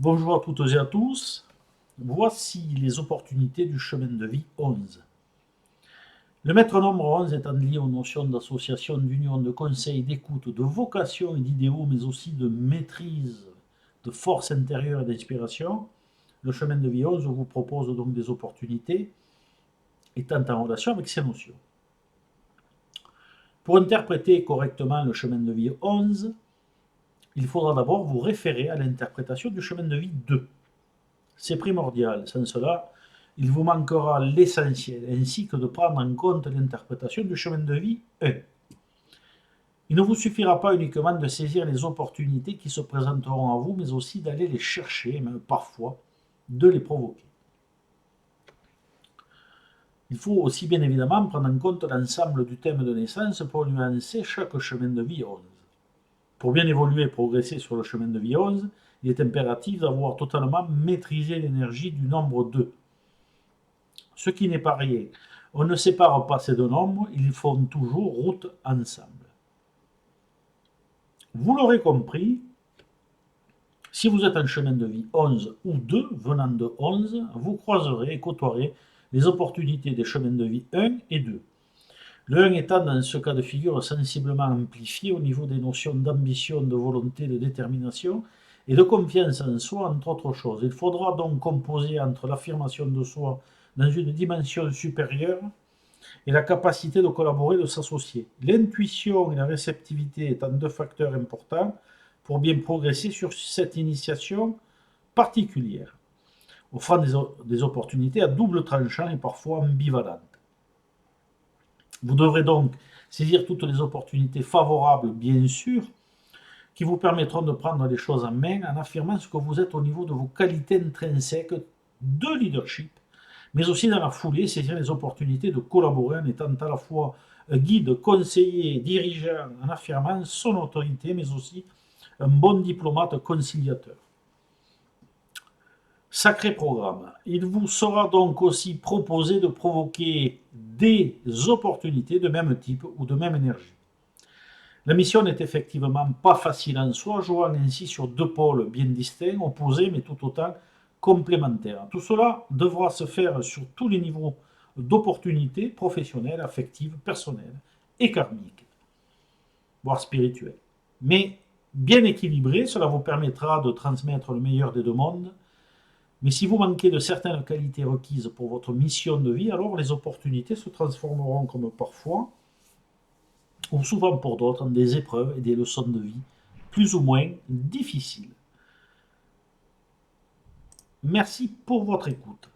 Bonjour à toutes et à tous. Voici les opportunités du chemin de vie 11. Le maître nombre 11 étant lié aux notions d'association, d'union, de conseil, d'écoute, de vocation et d'idéaux, mais aussi de maîtrise, de force intérieure et d'inspiration, le chemin de vie 11 vous propose donc des opportunités étant en relation avec ces notions. Pour interpréter correctement le chemin de vie 11, il faudra d'abord vous référer à l'interprétation du chemin de vie 2. C'est primordial, sans cela, il vous manquera l'essentiel, ainsi que de prendre en compte l'interprétation du chemin de vie 1. Il ne vous suffira pas uniquement de saisir les opportunités qui se présenteront à vous, mais aussi d'aller les chercher, même parfois de les provoquer. Il faut aussi bien évidemment prendre en compte l'ensemble du thème de naissance pour nuancer chaque chemin de vie 11. Pour bien évoluer et progresser sur le chemin de vie 11, il est impératif d'avoir totalement maîtrisé l'énergie du nombre 2. Ce qui n'est pas rien. On ne sépare pas ces deux nombres, ils font toujours route ensemble. Vous l'aurez compris, si vous êtes en chemin de vie 11 ou 2 venant de 11, vous croiserez et côtoierez les opportunités des chemins de vie 1 et 2. Le 1 étant dans ce cas de figure sensiblement amplifié au niveau des notions d'ambition, de volonté, de détermination et de confiance en soi, entre autres choses. Il faudra donc composer entre l'affirmation de soi dans une dimension supérieure et la capacité de collaborer, de s'associer. L'intuition et la réceptivité étant deux facteurs importants pour bien progresser sur cette initiation particulière, offrant des opportunités à double tranchant et parfois ambivalentes. Vous devrez donc saisir toutes les opportunités favorables, bien sûr, qui vous permettront de prendre les choses en main en affirmant ce que vous êtes au niveau de vos qualités intrinsèques de leadership, mais aussi dans la foulée, saisir les opportunités de collaborer en étant à la fois guide, conseiller, dirigeant, en affirmant son autorité, mais aussi un bon diplomate conciliateur. Sacré programme. Il vous sera donc aussi proposé de provoquer des opportunités de même type ou de même énergie. La mission n'est effectivement pas facile en soi, jouant ainsi sur deux pôles bien distincts, opposés mais tout autant complémentaires. Tout cela devra se faire sur tous les niveaux d'opportunités professionnelles, affectives, personnelles et karmiques, voire spirituelles. Mais bien équilibré, cela vous permettra de transmettre le meilleur des deux mondes. Mais si vous manquez de certaines qualités requises pour votre mission de vie, alors les opportunités se transformeront comme parfois, ou souvent pour d'autres, en des épreuves et des leçons de vie plus ou moins difficiles. Merci pour votre écoute.